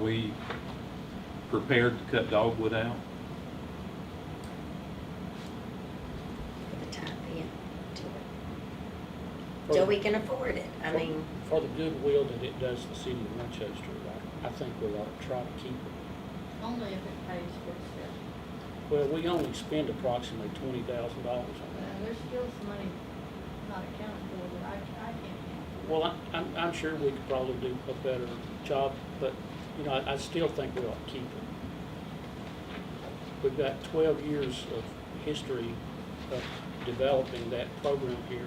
we prepared to cut dogwood out? For the time being, till we can afford it. I mean, For the goodwill that it does the city of Winchester, I think we ought to try to keep it. Only if it pays for itself. Well, we only spend approximately $20,000 on that. There's still some money not accounted for that I can't account for. Well, I'm sure we could probably do a better job, but, you know, I still think we ought to keep it. We've got 12 years of history of developing that program here,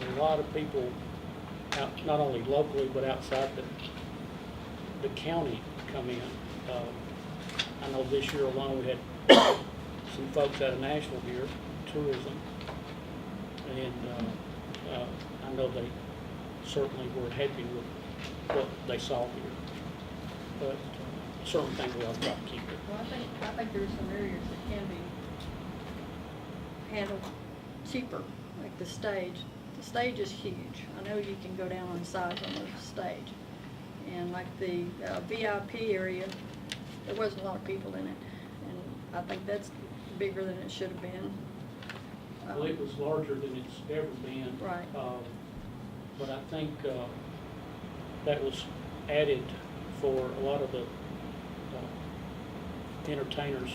and a lot of people, out, not only locally, but outside the county come in. I know this year alone, we had some folks out of Nashville here, tourism, and I know they certainly were happy with what they saw here. But certainly think we ought to try to keep it. Well, I think there's some areas that can be handled cheaper, like the stage. The stage is huge. I know you can go down on size on the stage. And like the VIP area, there wasn't a lot of people in it. And I think that's bigger than it should have been. Well, it was larger than it's ever been. Right. But I think that was added for a lot of the entertainers,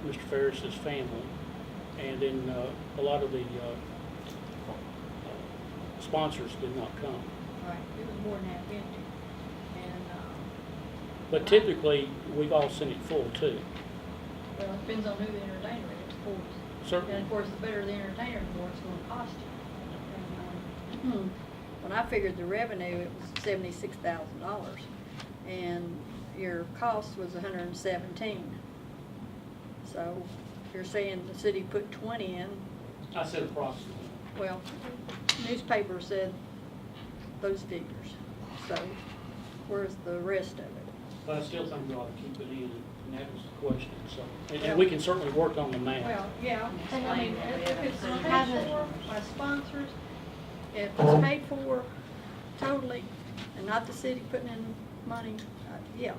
Mr. Ferris's family, and then a lot of the sponsors did not come. Right, it was more than half empty. And, But typically, we've all seen it full too. well, it depends on who the entertainer is, of course. Certainly. And of course, the better the entertainer, the more it's gonna cost you. And, when I figured the revenue, it was $76,000, and your cost was 117. So you're saying the city put 20 in. I said approximately. Well, newspaper said those figures. So where's the rest of it? But I still think we ought to keep it in, and that was the question. So, and we can certainly work on the math. Well, yeah, And I mean, explain if what it's we paid haven't- for by sponsors, if it's paid for totally, and not the city putting in money, yeah.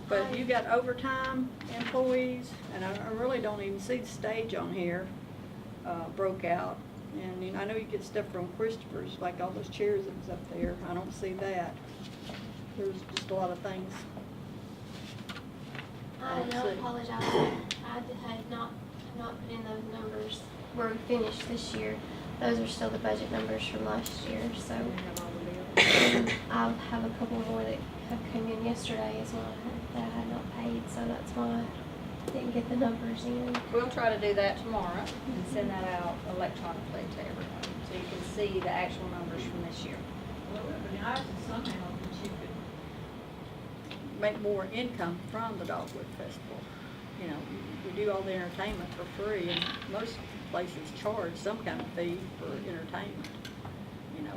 But if you got overtime employees, and I really don't even see the stage on here, broke out. And, you know, I know you get stuff from Christopher's, like all those chairs that was up there, I don't see that. There's just a lot of things. I Let's know, see. apologize. I had not put in those numbers. We're finished this year. Those are still the budget numbers from last year, so I'll have a couple more that have come in yesterday as well that I had not paid, so that's why I didn't get the numbers in. We'll try to do that tomorrow and send that out electronically to everyone, so you can see the actual numbers from this year. Well, it would be nice if somehow that you could make more income from the Dogwood Festival. You know, we do all the entertainment for free, and most places charge some kind of fee for entertainment. You know,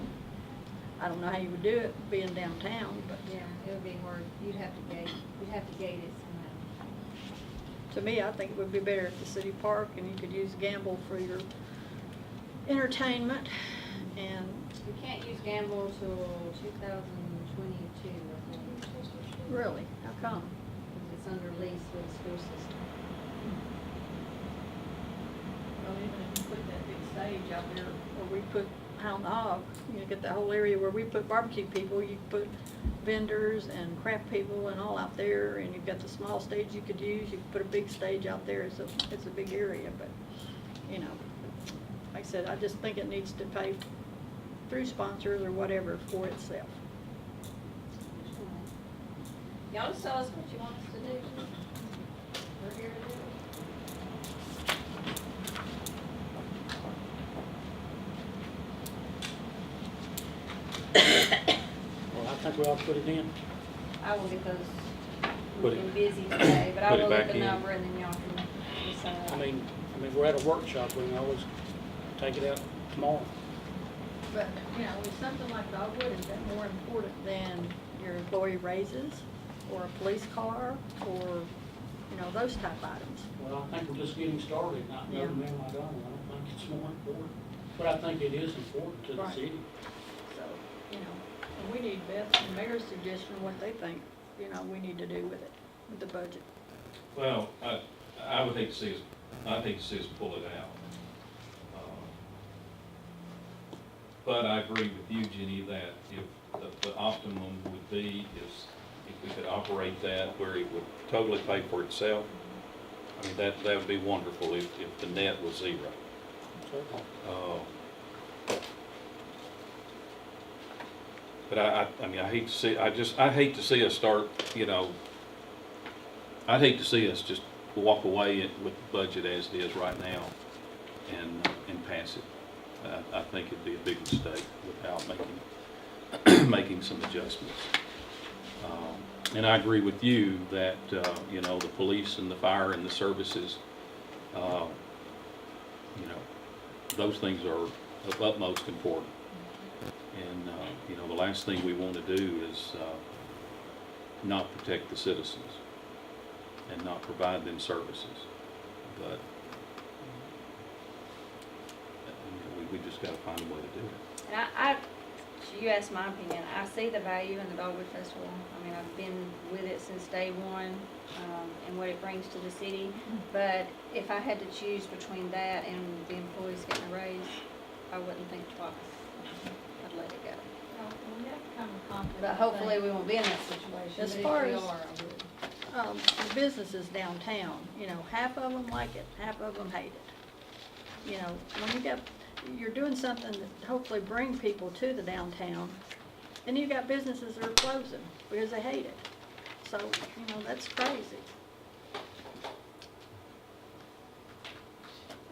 I don't know how you would do it being downtown, but Yeah, it would be hard, you'd have to gate it somehow. to me, I think it would be better at the city park, and you could use Gamble for your entertainment, and We can't use Gamble till 2022, I think, really, how come? because it's under lease with the school system. Well, even if you put that big stage out there, or we put Hound Hog, you know, get that whole area where we put barbecue people, you put vendors and craft people and all out there, and you've got the small stage you could use, you could put a big stage out there, it's a big area, but, you know, like I said, I just think it needs to pay through sponsors or whatever for itself. Y'all just tell us what you want us to do. We're here to do it. Well, I think we ought to put it in. I will, because Put we've it- been busy today, but I put it will back look the in. number and then y'all can decide. I mean, we're at a workshop, we can always take it out tomorrow. But, you know, with something like Dogwood, is that more important than your employee raises, or a police car, or, you know, those type items? Well, I think we're just getting started, not Yeah. knowing them, I don't think it's more important. But I think it is important to the Right. city. So, you know, and we need Beth and Mayor's suggestion of what they think you know, we need to do with it, with the budget. Well, I would hate to see us, I'd hate to see us pull it out. But I agree with you, Jenny, that if the optimum would be is if we could operate that where it would totally pay for itself. I mean, that would be wonderful if the net was zero. Certainly. But I mean, I hate to see, I hate to see us start, you know, I'd hate to see us just walk away with the budget as it is right now and pass it. I think it'd be a big mistake without making some adjustments. And I agree with you that, you know, the police and the fire and the services, you know, those things are of utmost importance. And, you know, the last thing we want to do is not protect the citizens and not provide them services. But you know, we just got to find a way to do it. And so you asked my opinion, I see the value in the Dogwood Festival. I mean, I've been with it since day one, and what it brings to the city. But if I had to choose between that and the employees getting a raise, I wouldn't think twice. I'd let it go. But hopefully we won't be in that situation. As But if far we as- are, I would. The businesses downtown, you know, half of them like it, half of them hate it. You know, when you're doing something that hopefully bring people to the downtown, and you got businesses that are closing because they hate it. So, you know, that's crazy.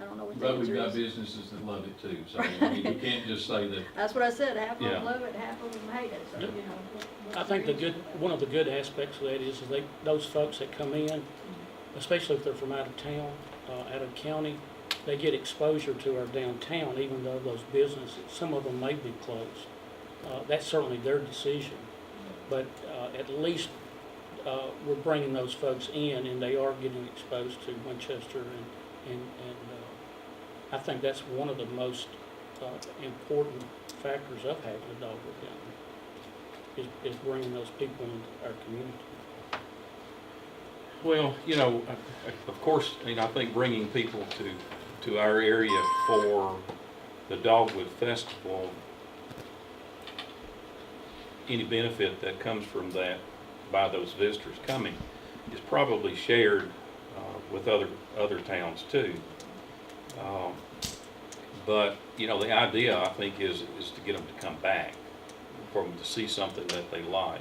I don't know what the But we've answer got is. businesses that love it too, so I mean, you can't just say that. That's what I said, half of Yeah. them love it, half of them hate it, so, you Yep. know. I think one of the good aspects of that is those folks that come in, especially if they're from out of town, out of county, they get exposure to our downtown, even though those businesses, some of them may be closed. That's certainly their decision, but at least we're bringing those folks in, and they are getting exposed to Winchester, and I think that's one of the most important factors of having a Dogwood down there, is bringing those people into our community. Well, you know, of course, I mean, I think bringing people to our area for the Dogwood Festival, any benefit that comes from that by those visitors coming is probably shared with other towns too. But, you know, the idea, I think, is to get them to come back, for them to see something that they like,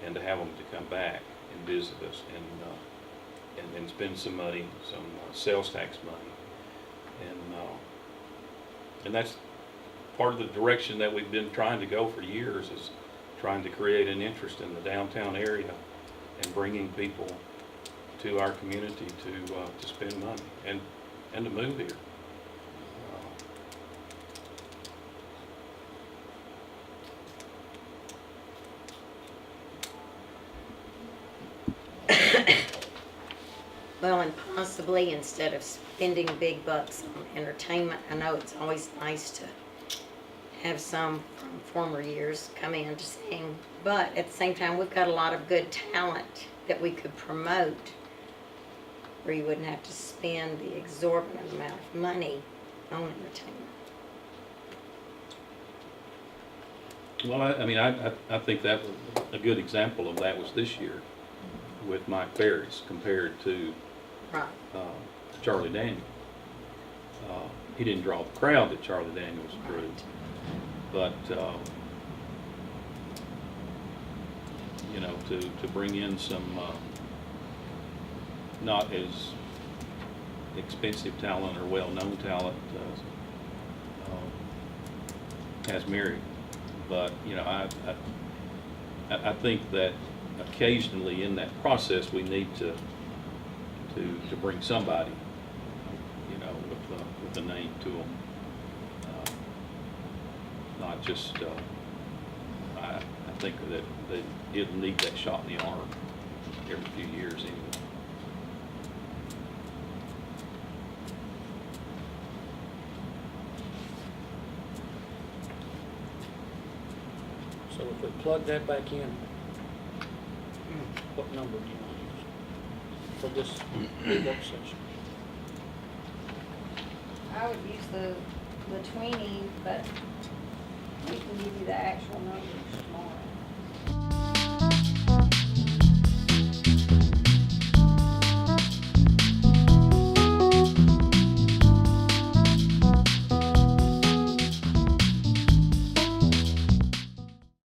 and to have them to come back and visit us and spend some money, some sales tax money. And that's part of the direction that we've been trying to go for years, is trying to create an interest in the downtown area and bringing people to our community to spend money and to move here. Well, and possibly instead of spending big bucks on entertainment, I know it's always nice to have some from former years come in to sing, but at the same time, we've got a lot of good talent that we could promote where you wouldn't have to spend the exorbitant amount of money on entertainment. Well, I mean, I think that was a good example of that was this year with Mike Ferris compared to Right. Charlie Daniel. He didn't draw the crowd that Charlie Daniels drew, but you know, to bring in some not as expensive talent or well-known talent as Mary, but you know, I think that occasionally in that process we need to bring somebody, you know, with a name to them, not just. I think that it'll need that shot in the arm every few years anyway. So if we plug that back in, what number do you want to use for this work session? I would use the 20, but we can give you the actual numbers tomorrow.